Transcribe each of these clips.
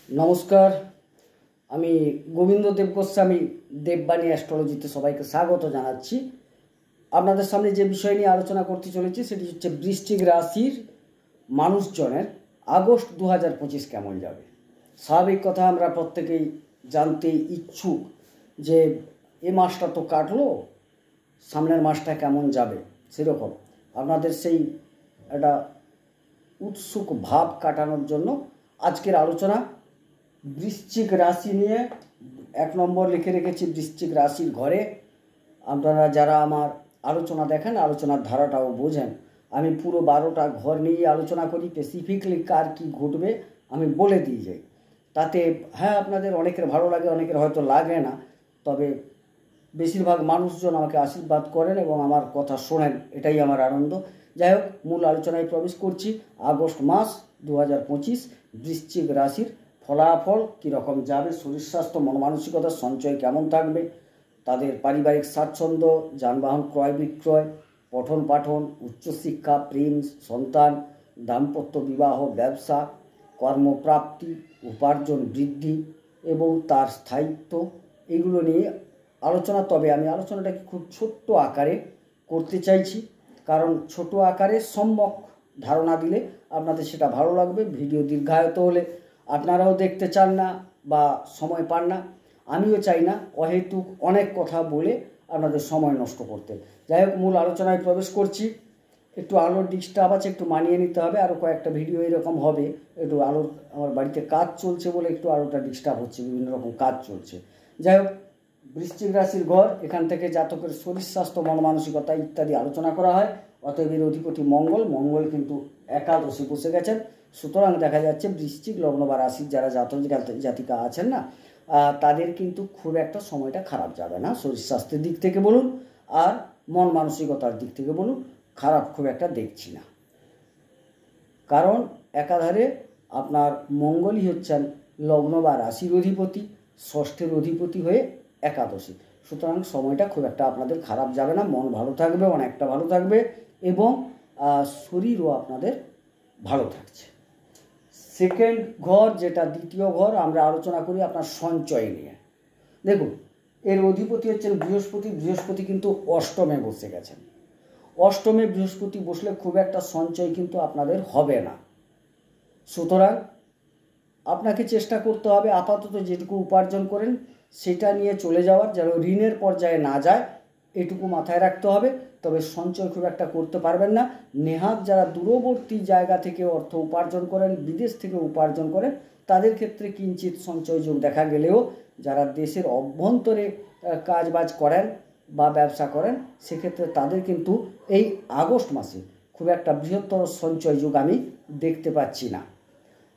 নমস্কার, আমি গোবিন্দ দেব গোস্বামী দেববাণী অ্যাস্ট্রোলজিতে সবাইকে স্বাগত জানাচ্ছি। আপনাদের সামনে যে বিষয় নিয়ে আলোচনা করতে চলেছি সেটি হচ্ছে বৃশ্চিক রাশির মানুষজনের আগস্ট 2025 কেমন যাবে। স্বাভাবিক কথা, আমরা প্রত্যেকেই জানতে ইচ্ছুক যে এ মাসটা তো কাটলো, সামনের মাসটা কেমন যাবে। সেরকম আপনাদের সেই একটা উৎসুক ভাব কাটানোর জন্য আজকের আলোচনা বৃশ্চিক রাশি নিয়ে। 1 নম্বর লিখে রেখেছি বৃশ্চিক রাশির ঘরে। আপনারা যারা আমার আলোচনা দেখেন, আলোচনার ধারাটাও বোঝেন, আমি পুরো 12টা ঘর নিয়ে আলোচনা করি। স্পেসিফিকলি কার কী ঘটবে আমি বলে দিয়ে যাই। তাতে হ্যাঁ, আপনাদের অনেকের ভালো লাগে, অনেকের হয়তো লাগে না, তবে বেশিরভাগ মানুষজন আমাকে আশীর্বাদ করেন এবং আমার কথা শোনেন, এটাই আমার আনন্দ। যাই হোক, মূল আলোচনায় প্রবেশ করছি। আগস্ট মাস 2025 বৃশ্চিক রাশির ফলাফল কীরকম যাবে, শরীর স্বাস্থ্য, মন মানসিকতা, সঞ্চয় কেমন থাকবে, তাদের পারিবারিক স্বাচ্ছন্দ্য, যানবাহন ক্রয় বিক্রয়, পঠন পাঠন, উচ্চশিক্ষা, প্রেম, সন্তান, দাম্পত্য, বিবাহ, ব্যবসা, কর্মপ্রাপ্তি, উপার্জন বৃদ্ধি এবং তার স্থায়িত্ব, এগুলো নিয়ে আলোচনা। তবে আমি আলোচনাটাকে খুব ছোট্ট আকারে করতে চাইছি, কারণ ছোট আকারে সম্যক ধারণা দিলে আপনাদের সেটা ভালো লাগবে। ভিডিও দীর্ঘায়িত হলে আপনারাও দেখতে চান না বা সময় পান না, আমিও চাই না অহেতুক অনেক কথা বলে আপনাদের সময় নষ্ট করতে। যাই হোক, মূল আলোচনায় প্রবেশ করছি। একটু আলোর ডিস্টার্ব আছে, একটু মানিয়ে নিতে হবে। আরও কয়েকটা ভিডিও এরকম হবে। একটু আলোর, আমার বাড়িতে কাজ চলছে বলে একটু আলোটা ডিস্টার্ব হচ্ছে, বিভিন্ন রকম কাজ চলছে। যাই হোক, বৃশ্চিক রাশির ঘর, এখান থেকে জাতকের শরীর স্বাস্থ্য, মন মানসিকতা ইত্যাদি আলোচনা করা হয়। অতএব এর অধিপতি মঙ্গল কিন্তু একাদশে বসে গেছেন। সুতরাং দেখা যাচ্ছে বৃশ্চিক লগ্ন বা রাশির যারা জাতক জাতিকা আছেন না, তাদের কিন্তু খুব একটা সময়টা খারাপ যাবে না। শরীর স্বাস্থ্যের দিক থেকে বলুন আর মন মানসিকতার দিক থেকে বলুন, খারাপ খুব একটা দেখছি না। কারণ একাধারে আপনার মঙ্গলই হচ্ছেন লগ্ন বা রাশির অধিপতি, ষষ্ঠের অধিপতি হয়ে একাদশী। সুতরাং সময়টা খুব একটা আপনাদের খারাপ যাবে না। মন ভালো থাকবে, অনেকটা ভালো থাকবে এবং শরীরও আপনাদের ভালো থাকছে। সেকেন্ড ঘর, যেটা দ্বিতীয় ঘর, আমরা আলোচনা করি আপনার সঞ্চয় নিয়ে। দেখুন, এর অধিপতি হচ্ছেন বৃহস্পতি। বৃহস্পতি কিন্তু অষ্টমে বসে গেছেন। অষ্টমে বৃহস্পতি বসলে খুব একটা সঞ্চয় কিন্তু আপনাদের হবে না। সুতরাং আপনাকে চেষ্টা করতে হবে আপাতত যেটুকু উপার্জন করেন সেটা নিয়ে চলে যাওয়ার, যেন ঋণের পর্যায়ে না যায়, এটুকু মাথায় রাখতে হবে। তবে সঞ্চয় খুব একটা করতে পারবেন না। নেহাত যারা দূরবর্তী জায়গা থেকে অর্থ উপার্জন করেন, বিদেশ থেকে উপার্জন করেন, তাদের ক্ষেত্রে কিঞ্চিত সঞ্চয় যোগ দেখা গেলেও যারা দেশের অভ্যন্তরে কাজবাজ করেন বা ব্যবসা করেন, সেক্ষেত্রে তাদের কিন্তু এই আগস্ট মাসে খুব একটা বৃহত্তর সঞ্চয় যোগ আমি দেখতে পাচ্ছি না।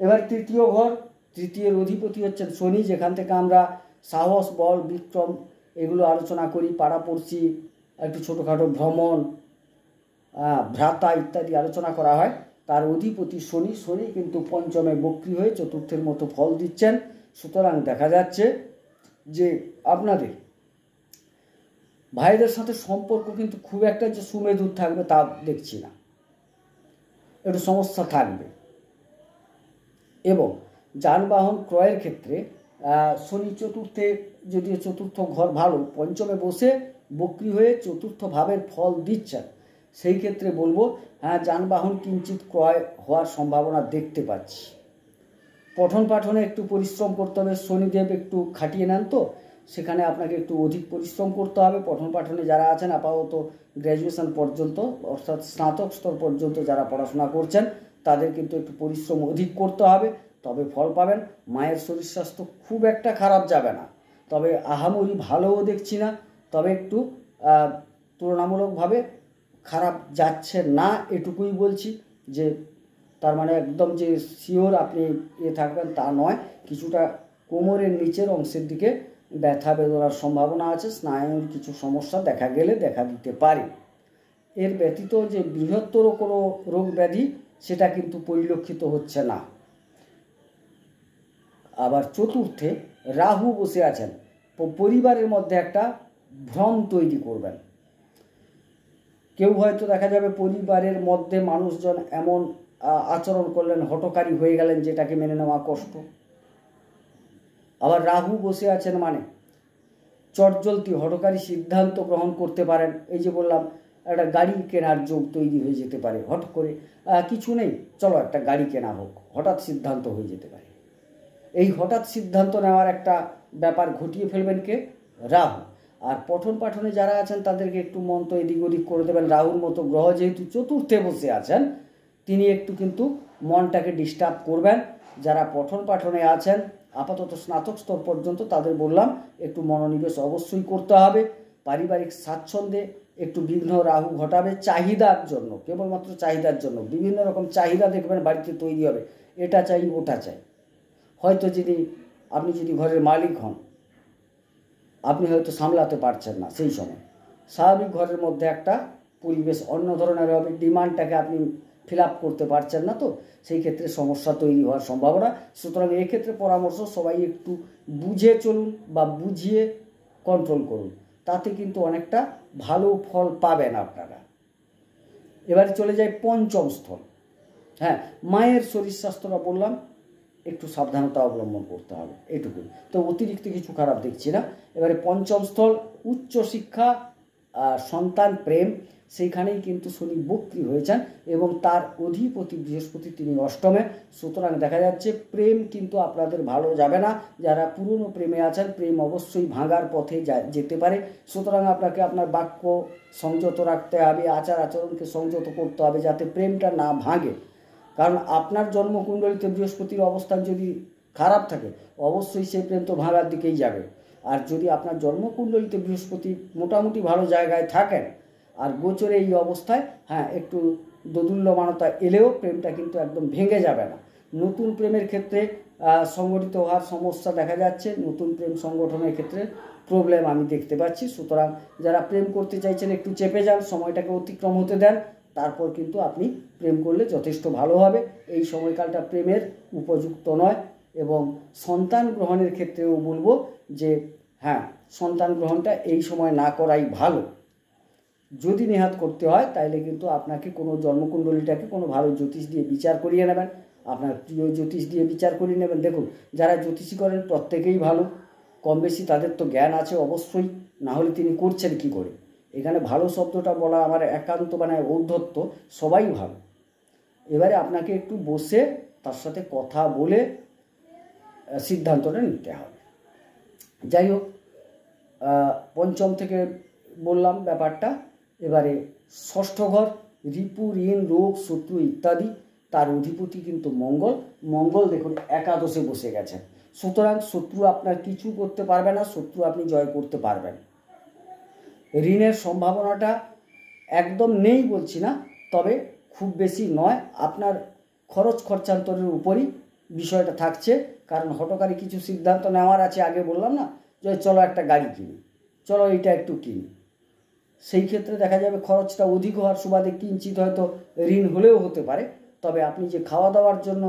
এবার তৃতীয় ঘর, তৃতীয়ের অধিপতি হচ্ছেন শনি, যেখান থেকে আমরা সাহস, বল, বিক্রম এগুলো আলোচনা করি। পাড়াপড়শি, একটু ছোটোখাটো ভ্রমণ, ভ্রাতা ইত্যাদি আলোচনা করা হয়। তার অধিপতি শনি। শনি কিন্তু পঞ্চমে বক্রী হয়ে চতুর্থের মতো ফল দিচ্ছেন। সুতরাং দেখা যাচ্ছে যে আপনাদের ভাইদের সাথে সম্পর্ক কিন্তু খুব একটা যে সুমেধুর থাকবে তা দেখছি না, একটু সমস্যা থাকবে। এবং যানবাহন ক্রয়ের ক্ষেত্রে শনি চতুর্থে, যদিও চতুর্থ ঘর ভালো, পঞ্চমে বসে বক্রী হয়ে চতুর্থ ভাবের ফল দিচ্ছেন, সেই ক্ষেত্রে বলবো হ্যাঁ, যানবাহন কিঞ্চিত ক্রয় হওয়ার সম্ভাবনা দেখতে পাচ্ছি। পঠন পাঠনে একটু পরিশ্রম করতে হবে। শনিদেব একটু খাটিয়ে নেন, তো সেখানে আপনাকে একটু অধিক পরিশ্রম করতে হবে। পঠন পাঠনে যারা আছেন আপাতত গ্র্যাজুয়েশন পর্যন্ত, অর্থাৎ স্নাতক স্তর পর্যন্ত যারা পড়াশোনা করছেন, তাদের কিন্তু একটু পরিশ্রম অধিক করতে হবে, তবে ফল পাবেন। মায়ের শরীর স্বাস্থ্য খুব একটা খারাপ যাবে না, তবে আহামরি ভালোও দেখছি না, তবে একটু তুলনামূলকভাবে খারাপ যাচ্ছে না, এটুকুই বলছি। যে তার মানে একদম যে শিওর আপনি থাকবেন তা নয়। কিছুটা কোমরের নিচের অংশের দিকে ব্যথা বেদনার সম্ভাবনা আছে, স্নায়ুর কিছু সমস্যা দেখা গেলে দেখা দিতে পারে। এর ব্যতীত যে বৃহত্তর কোনো রোগ ব্যাধি সেটা কিন্তু পরিলক্ষিত হচ্ছে না। আবার চতুর্থে রাহু বসে আছেন, পরিবারের মধ্যে একটা ভ্রম তৈরি করবেন। কেউ হয়তো দেখা যাবে পরিবারের মধ্যে মানুষজন এমন আচরণ করলেন, হঠকারী হয়ে গেলেন, যেটাকে মেনে নেওয়া কষ্ট। আবার রাহু বসে আছেন মানে চটজলতি হঠকারী সিদ্ধান্ত গ্রহণ করতে পারেন। এই যে বললাম একটা গাড়ি কেনার যোগ তৈরি হয়ে যেতে পারে, হঠাৎ করে কিছু নেই, চলো একটা গাড়ি কেনা হোক, হঠাৎ সিদ্ধান্ত হয়ে যেতে পারে। এই হঠাৎ সিদ্ধান্ত নেওয়ার একটা ব্যাপার ঘটিয়ে ফেলবেন কে? রাহু। আর পঠন পাঠনে যারা আছেন তাদেরকে একটু মন তো এদিক ওদিক করে দেবেন। রাহুর মতো গ্রহ যেহেতু চতুর্থে বসে আছেন, তিনি একটু কিন্তু মনটাকে ডিস্টার্ব করবেন। যারা পঠন পাঠনে আছেন আপাতত স্নাতক স্তর পর্যন্ত, তাদের বললাম একটু মনোনিবেশ অবশ্যই করতে হবে। পারিবারিক স্বাচ্ছন্দ্যে একটু বিঘ্ন রাহু ঘটাবে, চাহিদার জন্য, কেবলমাত্র চাহিদার জন্য বিভিন্ন রকম চাহিদা দেখবেন বাড়িতে তৈরি হবে, এটা চাই ওটা চাই। হয়তো আপনি যদি ঘরের মালিক হন, আপনি হয়তো সামলাতে পারছেন না, সেই সময় স্বাভাবিক ঘরের মধ্যে একটা পরিবেশ অন্য ধরনের হবে, ডিমান্ডটাকে আপনি ফিল আপ করতে পারছেন না, তো সেই ক্ষেত্রে সমস্যা তৈরি হওয়ার সম্ভাবনা। সুতরাং এক্ষেত্রে পরামর্শ, সবাই একটু বুঝে চলুন বা বুঝিয়ে কন্ট্রোল করুন, তাতে কিন্তু অনেকটা ভালো ফল পাবেন আপনারা। এবারে চলে যায় পঞ্চম স্থল। হ্যাঁ, মায়ের শরীর স্বাস্থ্যটা বললাম একটু সাবধানতা অবলম্বন করতে হবে, এটুকুই, তো অতিরিক্ত কিছু খারাপ দেখছি না। এবারে পঞ্চম স্থল উচ্চশিক্ষা, সন্তান প্রেম, সেইখানেই কিন্তু শনি বক্রী হয়েছেন এবং তার অধিপতি বৃহস্পতি তিনি অষ্টমে। সুতরাং দেখা যাচ্ছে প্রেম কিন্তু আপনাদের ভালো যাবে না। যারা পুরনো প্রেমে আছেন, প্রেম অবশ্যই ভাঙার পথে যেতে পারে। সুতরাং আপনাকে আপনার বাক্য সংযত রাখতে হবে, আচার আচরণকে সংযত করতে হবে যাতে প্রেমটা না ভাঙে। কারণ আপনার জন্মকুণ্ডলিতে বৃহস্পতির অবস্থান যদি খারাপ থাকে, অবশ্যই সেই প্রেম তো ভাঙার দিকেই যাবে। আর যদি আপনার জন্মকুণ্ডলিতে বৃহস্পতি মোটামুটি ভালো জায়গায় থাকেন আর গোচরে এই অবস্থায়, হ্যাঁ, একটু দোদুল্যমানতা এলেও প্রেমটা কিন্তু একদম ভেঙে যাবে না। নতুন প্রেমের ক্ষেত্রে সংগঠিত হওয়ার সমস্যা দেখা যাচ্ছে, নতুন প্রেম সংগঠনের ক্ষেত্রে প্রবলেম আমি দেখতে পাচ্ছি। সুতরাং যারা প্রেম করতে চাইছেন একটু চেপে যান, সময়টাকে অতিক্রম হতে দেন, তারপর কিন্তু আপনি প্রেম করলে যথেষ্ট ভালো হবে। এই সময়কালটা প্রেমের উপযুক্ত নয়। এবং সন্তান গ্রহণের ক্ষেত্রেও বলবো যে হ্যাঁ, সন্তান গ্রহণটা এই সময় না করাই ভালো। যদি নেহাত করতে হয় তাইলে কিন্তু আপনাকে কোনো জন্মকুণ্ডলীটাকে কোনো ভালো জ্যোতিষ দিয়ে বিচার করিয়ে নেবেন, আপনার প্রিয় জ্যোতিষ দিয়ে বিচার করিয়ে নেবেন। দেখুন, যারা জ্যোতিষী করেন প্রত্যেকেই ভালো, কম বেশি তাদের তো জ্ঞান আছে অবশ্যই, না হলে তিনি করছেন কি করে। এখানে ভালো শব্দটা বলা আমার একান্ত ঔদ্ধত্য, সবাই ভালো। এবারে আপনাকে একটু বসে তার সাথে কথা বলে সিদ্ধান্তটা নিতে হবে। যাই হোক, পঞ্চম থেকে বললাম ব্যাপারটা। এবারে ষষ্ঠ ঘর, রিপু, ঋণ, রোগ, শত্রু ইত্যাদি, তার অধিপতি কিন্তু মঙ্গল দেখুন একাদশে বসে গেছেন। সুতরাং শত্রু আপনার কিছু করতে পারবে না, শত্রু আপনি জয় করতে পারবেন। ঋণের সম্ভাবনাটা একদম নেই বলছি না, তবে খুব বেশি নয়। আপনার খরচ খরচান্তরের উপরই বিষয়টা থাকছে, কারণ হঠকারী কিছু সিদ্ধান্ত নেওয়ার আছে। আগে বললাম না যে চলো একটা গাড়ি কিনি, চলো এইটা একটু কিনি, সেই ক্ষেত্রে দেখা যাবে খরচটা অধিক হওয়ার সুবাদে কিঞ্চিত হয়তো ঋণ হলেও হতে পারে। তবে আপনি যে খাওয়া দাওয়ার জন্য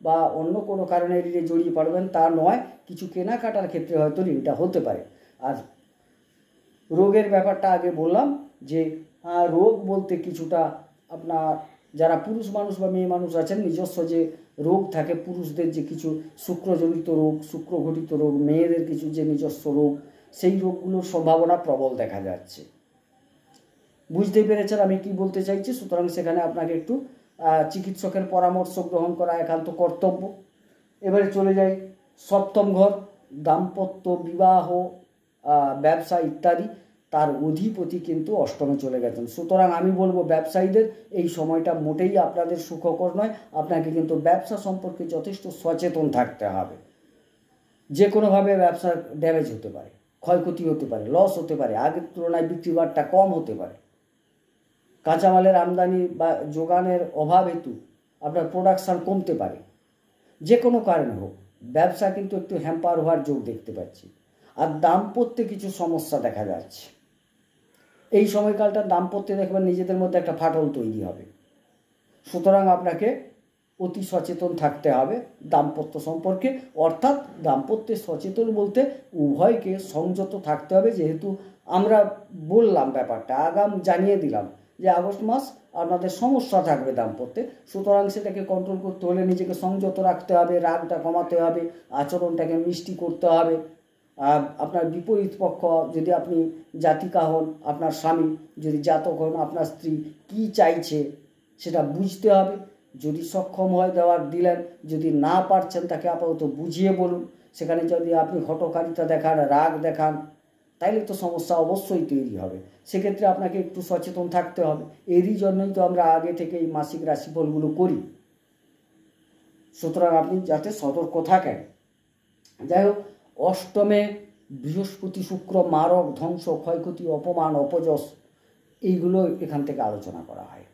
বা অন্য কোনো কারণে ঋণে জড়িয়ে পড়বেন তা নয়, কিছু কেনাকাটার ক্ষেত্রে হয়তো ঋণটা হতে পারে। আর রোগের ব্যাপারটা আগে বললাম যে রোগ বলতে কিছুটা আপনার যারা পুরুষ মানুষ বা মেয়ে মানুষ আছেন, নিজস্ব যে রোগ থাকে পুরুষদের, যে কিছু শুক্রজনিত রোগ, শুক্রঘটিত রোগ, মেয়েদের কিছু যে নিজস্ব রোগ, সেই রোগগুলোর সম্ভাবনা প্রবল দেখা যাচ্ছে। বুঝতেই পেরেছেন আমি কি বলতে চাইছি। সুতরাং সেখানে আপনাকে একটু চিকিৎসকের পরামর্শ গ্রহণ করা একান্ত কর্তব্য। এবারে চলে যাই সপ্তম ঘর, দাম্পত্য, বিবাহ, ব্যবসা ইত্যাদি, তার অধিপতি কিন্তু অষ্টমে চলে গেছেন। সুতরাং আমি বলবো ব্যবসায়ীদের এই সময়টা মোটেই আপনাদের সুখকর নয়। আপনাকে কিন্তু ব্যবসা সম্পর্কে যথেষ্ট সচেতন থাকতে হবে। যে কোনোভাবে ব্যবসার ড্যামেজ হতে পারে, ক্ষয়ক্ষতি হতে পারে, লস হতে পারে, আগের তুলনায় বিক্রি বাট্টা কম হতে পারে, কাঁচামালের আমদানি বা যোগানের অভাব হেতু আপনার প্রোডাকশান কমতে পারে। যে কোনো কারণে হোক ব্যবসা কিন্তু একটু হ্যাম্পার হওয়ার যোগ দেখতে পাচ্ছি। আর দাম্পত্যে কিছু সমস্যা দেখা যাচ্ছে। এই সময়কালটা দাম্পত্যে দেখবেন নিজেদের মধ্যে একটা ফাটল তৈরি হবে। সুতরাং আপনাকে অতি সচেতন থাকতে হবে দাম্পত্য সম্পর্কে। অর্থাৎ দাম্পত্যে সচেতন বলতে উভয়কে সংযত থাকতে হবে। যেহেতু আমরা বললাম ব্যাপারটা আগাম জানিয়ে দিলাম যে আগস্ট মাস আপনাদের সমস্যা থাকবে দাম্পত্যে। সুতরাং সেটাকে কন্ট্রোল করতে হলে নিজেকে সংযত রাখতে হবে, রাগটা কমাতে হবে, আচরণটাকে মিষ্টি করতে হবে। আপনার বিপরীত পক্ষ, যদি আপনি জাতিকা হন, আপনার স্বামী যদি জাতক হন, আপনার স্ত্রী কী চাইছে সেটা বুঝতে হবে। যদি সক্ষম হয় দেওয়ার দিলেন, যদি না পারছেন তাকে আপাতত বুঝিয়ে বলুন। সেখানে যদি আপনি হঠকারিতা দেখান, রাগ দেখান, তাইলে তো সমস্যা অবশ্যই তৈরি হবে। সেক্ষেত্রে আপনাকে একটু সচেতন থাকতে হবে। এরই জন্যই তো আমরা আগে থেকে এই মাসিক রাশিফলগুলো করি। সুতরাং আপনি যাতে সতর্ক থাকেন। যাই হোক, অষ্টমে বৃহস্পতি শুক্র মারক, ধ্বংস, ক্ষয়ক্ষতি, অপমান, অপযশ, এইগুলো এখান থেকে আলোচনা করা হয়।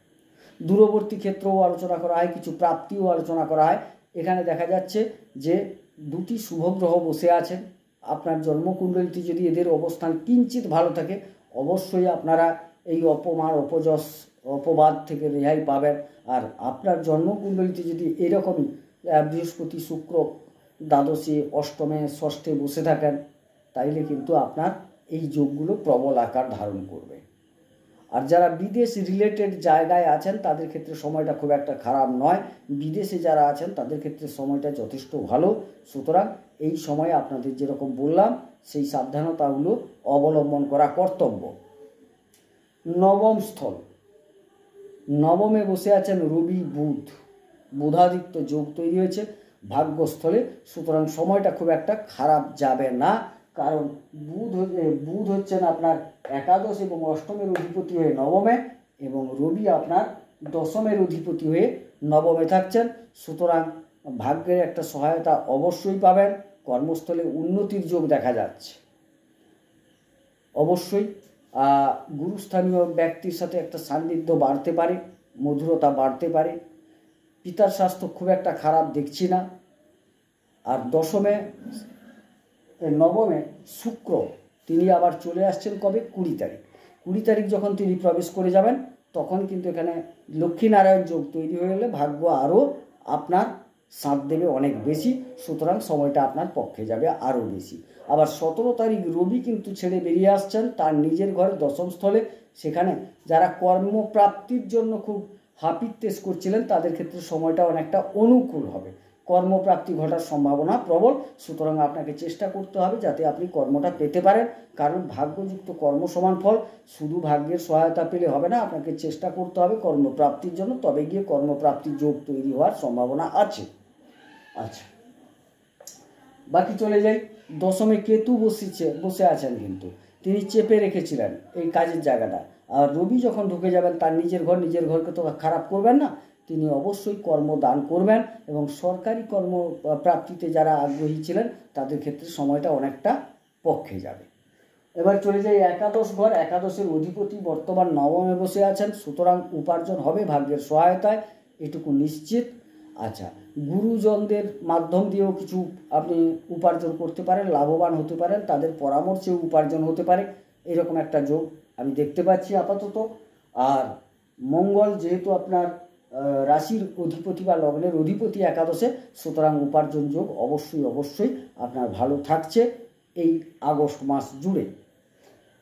দূরবর্তী ক্ষেত্রেও আলোচনা করা হয়, কিছু প্রাপ্তিও আলোচনা করা হয়। এখানে দেখা যাচ্ছে যে দুটি শুভ গ্রহ বসে আছেন। আপনার জন্মকুণ্ডলিতে যদি এদের অবস্থান কিঞ্চিত ভালো থাকে, অবশ্যই আপনারা এই অপমান, অপযশ, অপবাদ থেকে রেহাই পাবেন। আর আপনার জন্মকুণ্ডলিতে যদি এরকমই বৃহস্পতি শুক্র দ্বাদশে, অষ্টমে, ষষ্ঠে বসে থাকেন, তাইলে কিন্তু আপনার এই যোগগুলো প্রবল আকার ধারণ করবে। আর যারা বিদেশ রিলেটেড জায়গায় আছেন তাদের ক্ষেত্রে সময়টা খুব একটা খারাপ নয়। বিদেশে যারা আছেন তাদের ক্ষেত্রে সময়টা যথেষ্ট ভালো। সুতরাং এই সময়ে আপনাদের যেরকম বললাম সেই সাবধানতাগুলো অবলম্বন করা কর্তব্য। নবম স্থল, নবমে বসে আছেন রবি, বুধ, বুধাদিত্য যোগ তৈরি হয়েছে ভাগ্যস্থলে। সুতরাং সময়টা খুব একটা খারাপ যাবে না, কারণ বুধ হচ্ছেন আপনার একাদশ এবং অষ্টমের অধিপতি হয়ে নবমে, এবং রবি আপনার দশমের অধিপতি হয়ে নবমে থাকছেন। সুতরাং ভাগ্যের একটা সহায়তা অবশ্যই পাবেন। কর্মস্থলে উন্নতির যোগ দেখা যাচ্ছে। অবশ্যই গুরুস্থানীয় ব্যক্তির সাথে একটা সান্নিধ্য বাড়তে পারে, মধুরতা বাড়তে পারে। পিতার স্বাস্থ্য খুব একটা খারাপ দেখছি না। আর নবমে শুক্র তিনি আবার চলে আসছেন কবে? 20 তারিখ। 20 তারিখ যখন তিনি প্রবেশ করে যাবেন, তখন কিন্তু এখানে লক্ষ্মীনারায়ণ যোগ তৈরি হয়ে গেলে ভাগ্য আরও আপনার সাথ দেবে অনেক বেশি। সুতরাং সময়টা আপনার পক্ষে যাবে আরও বেশি। আবার 17 তারিখ রবি কিন্তু ছেড়ে বেরিয়ে আসছেন তার নিজের ঘরে দশম স্থলে। সেখানে যারা কর্মপ্রাপ্তির জন্য খুব হাপিত্তেশ করছিলেন তাদের ক্ষেত্রে সময়টা অনেকটা অনুকূল হবে, কর্মপ্রাপ্তি ঘটার সম্ভাবনা প্রবল। সুতরাং আপনাকে চেষ্টা করতে হবে যাতে আপনি কর্মটা পেতে পারেন, কারণ ভাগ্যযুক্ত কর্ম সমান ফল। শুধু ভাগ্যের সহায়তা পেলে হবে না, আপনাকে চেষ্টা করতে হবে কর্মপ্রাপ্তির জন্য, তবে গিয়ে কর্মপ্রাপ্তির যোগ তৈরি হওয়ার সম্ভাবনা আছে। আচ্ছা, বাকি চলে যাই। দশমে কেতু বসে আছেন, কিন্তু তিনি চেপে রেখেছিলেন এই কাজের জায়গাটা। আর রবি যখন ঢুকে যাবেন তার নিজের ঘরকে তো খারাপ করবেন না, তিনি অবশ্যই কর্মদান করবেন। এবং সরকারি কর্মপ্রাপ্তিতে যারা আগ্রহী ছিলেন তাদের ক্ষেত্রে সময়টা অনেকটা পক্ষে যাবে। এবার চলে যাই একাদশ ঘর। একাদশের অধিপতি বর্তমান নবমে বসে আছেন। সুতরাং উপার্জন হবে ভাগ্যের সহায়তায়, এটুকু নিশ্চিত। আচ্ছা, গুরুজনদের মাধ্যম দিয়েও কিছু আপনি উপার্জন করতে পারেন, লাভবান হতে পারেন, তাদের পরামর্শেও উপার্জন হতে পারে, এরকম একটা যোগ আমি দেখতে পাচ্ছি আপাতত। আর মঙ্গল যেহেতু আপনার রাশির অধিপতি বা লগ্নের অধিপতি একাদশে, সুতরাং উপার্জন যোগ অবশ্যই আপনার ভালো থাকছে এই আগস্ট মাস জুড়ে।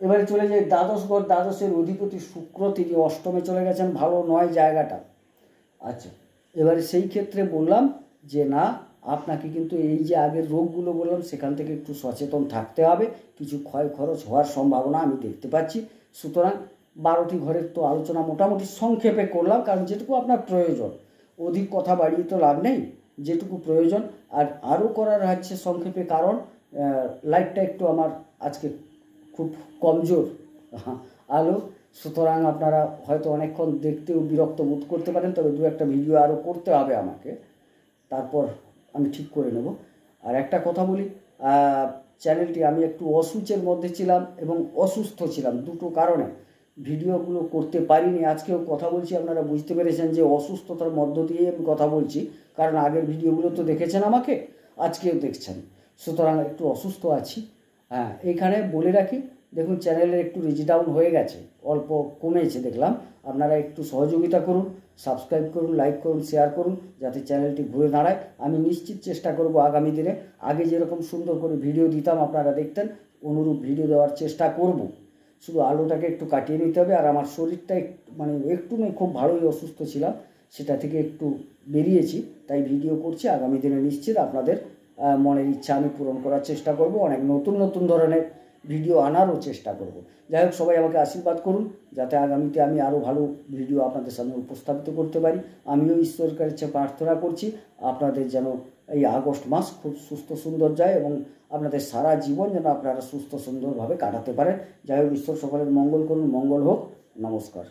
এবারে চলে যাই দ্বাদশ ঘর। দ্বাদশের অধিপতি শুক্র, তিনি অষ্টমে চলে গেছেন, ভালো নয় জায়গাটা। আচ্ছা, এবারে সেই ক্ষেত্রে বললাম যে না, আপনাকে কিন্তু এই যে আগের রোগগুলো বললাম সেখান থেকে একটু সচেতন থাকতে হবে। কিছু ক্ষয় খরচ হওয়ার সম্ভাবনা আমি দেখতে পাচ্ছি। সুতরাং 12টি ঘরের তো আলোচনা মোটামুটি সংক্ষেপে করলাম, কারণ যেটুকু আপনার প্রয়োজন, অধিক কথা বাড়িয়ে তো লাভ নেই, যেটুকু প্রয়োজন। আর আরও করার হচ্ছে সংক্ষেপে, কারণ লাইটটা একটু আমার আজকে খুব কমজোর আলো। সুতরাং আপনারা হয়তো অনেকক্ষণ দেখতেও বিরক্ত বোধ করতে পারেন, তবে দু একটা ভিডিও আরও করতে হবে আমাকে, তারপর আমি ঠিক করে নেব। আর একটা কথা বলি, চ্যানেলটি আমি একটু অসুচের মধ্যে ছিলাম এবং অসুস্থ ছিলাম, দুটো কারণে ভিডিওগুলো করতে পারিনি। আজকেও কথা বলছি, আপনারা বুঝতে পেরেছেন যে অসুস্থতার মধ্য দিয়ে আমি কথা বলছি, কারণ আগের ভিডিওগুলো তো দেখেছেন আমাকে, আজকেও দেখছেন। সুতরাং একটু অসুস্থ আছি। হ্যাঁ, এইখানে বলে রাখি, দেখুন চ্যানেলের একটু রিচ ডাউন হয়ে গেছে, অল্প কমেছে দেখলাম। আপনারা একটু সহযোগিতা করুন, সাবস্ক্রাইব করুন, লাইক করুন, শেয়ার করুন, যাতে চ্যানেলটি ঘুরে দাঁড়ায়। আমি নিশ্চিত চেষ্টা করব আগামী দিনে আগে যেরকম সুন্দর করে ভিডিও দিতাম আপনারা দেখতেন, অনুরূপ ভিডিও দেওয়ার চেষ্টা করব। শুধু আলুটাকে একটু কাটিয়ে নিতে হবে। আর আমার শরীরটা মানে একটু নয়, খুব ভালোই অসুস্থ ছিলাম, সেটা থেকে একটু বেরিয়েছি, তাই ভিডিও করছি। আগামী দিনে নিশ্চিত আপনাদের মনের ইচ্ছা আমি পূরণ করার চেষ্টা করব, অনেক নতুন নতুন ধরনের ভিডিও আনারও চেষ্টা করব। যাই হোক, সবাই আমাকে আশীর্বাদ করুন যাতে আগামীতে আমি আরও ভালো ভিডিও আপনাদের সামনে উপস্থাপিত করতে পারি। আমিও ঈশ্বরের কাছে প্রার্থনা করছি আপনাদের যেন এই আগস্ট মাস খুব সুস্থ সুন্দর যায় এবং আপনাদের সারা জীবন যেন আপনারা সুস্থ সুন্দরভাবে কাটাতে পারেন। যাই হোক, ঈশ্বর সকলের মঙ্গল করুন, মঙ্গল হোক। নমস্কার।